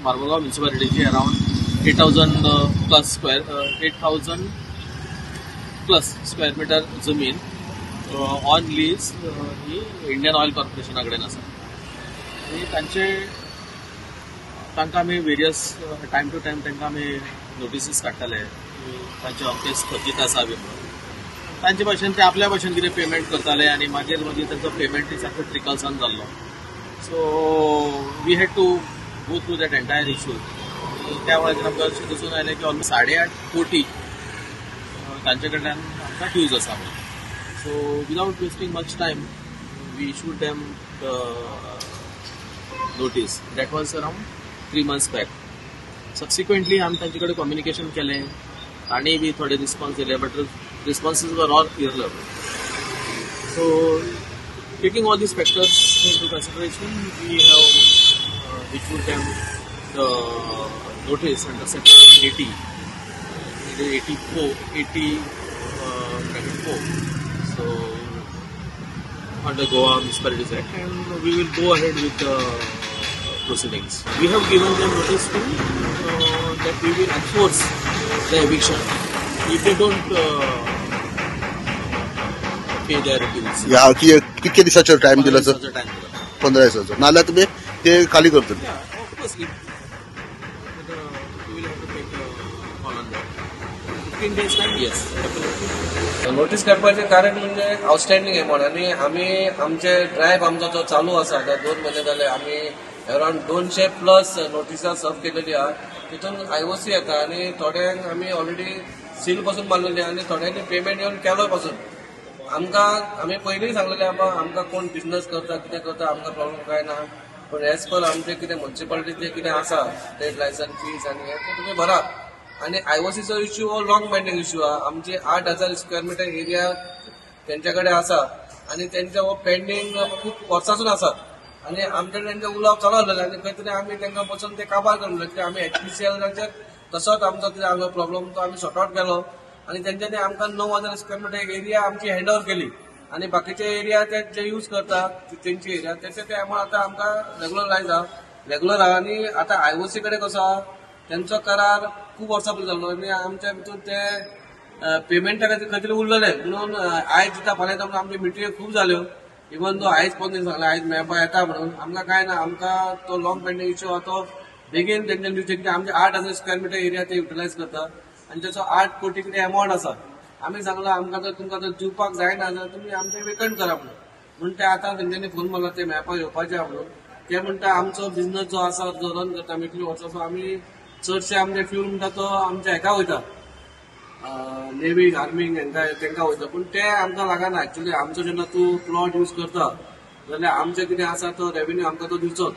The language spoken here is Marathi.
मार्गोगाव म्युनिसिपालिटीची अराउंड 8,000 प्लस स्क्वेअर मीटर जमीन ऑन लीज ही इंडियन ऑयल कॉर्पोरेशना कडेन आसा आनी तांकां आमी वेरियस टायम टू टायम तांकां आमी नोटिसीस काडटाले तांचे अमके स्थगीत आसा बी म्हणून तांचे भाशेन ते आपल्या भाशेन कितें पेमेंट करताले आनी मागीर तांचो पेमेंट सारको ट्रिकल्सान जाल्लो so we had to go through that entire issue त्या वेळाचेर आमकां अशें दिसून आयलें की ऑलमोस्ट 8.5 कोटी तांचे कडल्यान आमकां ड्यूज आसा म्हणून so without wasting much time we issued them notice that was around 3 months back subsequently आमी तांचे कडेन कम्युनिकेशन केलें तांणी बी थोडे रिस्पॉन्स दिले but responses were all irrelevant. So, taking all these factors into consideration, we have issued them the notice under section 80, 80(4), so under Goa Municipalities Act, and we will go ahead with the proceedings. We have given them notice to that we will enforce the eviction. If they don't pay their bills. या कितके दिसाचो टाइम दिला सर? 15 दिसाचो. नाल्यार तुम्ही ते खाली करतले. Yeah, of course. We will have to take a call on that. 15 days time, yes. Notice काडपाचें कारण म्हणजे आउटस्टँडिंग अमाउंट आनी आमी आमचे ड्रायव्ह आमचो जो चालू आसा आता 2 महिने जाले आमी अराउंड 200 प्लस नोटिसा सर्व केलेली आहा तितून IOC येता आनी थोड्यांक आमी ऑलरेडी सील पासून मारलेली आनी थोड्यांनी पेमेंट येवन केलो पासून आमी पयलींय सांगलेले आमकां कोण बिझनेस करता कितें करता आमकां प्रॉब्लेम काय ना पण एज पर आमचे कितें म्युनिसिपालिटीचे कितें आसा ट्रेड लायसन फीज आनी हें तें तुमी भरात आनी IOCचो इश्यू हो लॉंग पेंडिंग इश्यू आहा आमची 8,000 स्क्वेअर मीटर एरिया तेंच्या कडेन आसा आनी तेंचे हो पेंडिंग खूब वर्सांसून आसा आनी आमचे तेंचे उलोवप चालू आसलेले आनी खंय तरी आमी तेंकां बसून ते काबार करून म्हणलें आमी HPCLाचेर तसोच आमचो कितें प्रॉब्लेम तो आमी सॉर्ट आउट केलो आनी तेंच्यांनी आमकां 9,000 स्क्वेअर मीटर एरिया आमची हँड ओव्हर केली आनी बाकीचे एरिया ते जे यूज करतात तेंची एरिया तेचे ते अमाउंट आतां आमकां रेग्युलर आहा आनी आतां IOC कडेन कसो आहा तेंचो करार खूब वर्सां पयलीं जाल्लो आनी आमच्या भितूर ते पेमेंटा खातीर खंय तरी उरलेले म्हणून आयज दिता फाल्यां येता म्हणून आमच्यो मिटिंग्यो खूब जाल्यो इवन तो आयज पसून सांगलें आयज मेळपा येता म्हणून आमकां काय ना आमकां तो लॉंग पेंडिंग इश्यू आहा तो बेगीन तेंच्यानी दिवचे कितें आमचे 8,000 स्क्वेअर मीटर एरिया ते युटिलायज करता आनी त्याचो 8 कोटी कितें अमाउंट आसा आमी सांगलां आमकां जर तुमकां जर दिवपाक जायना जाल्यार तुमी आमचे वेकंट करा म्हणून ते आतां तेंच्यांनी फोन मारला ते मेळपाक येवपाचे आहा म्हणून ते म्हणटा आमचो बिझनस जो आसा जो रन करता आमी इतली वर्सां आमी चडशे आमचे फ्यूल म्हणटा तो आमच्या हेका वयता नेव्हीक आर्मीक तेंकां वयता पूण ते आमकां लागना एक्चुअली आमचो जेन्ना तूं प्लॉट यूज करता जाल्यार आमचें कितें आसा तो रेव्हेन्यू आमकां तो दिवचोच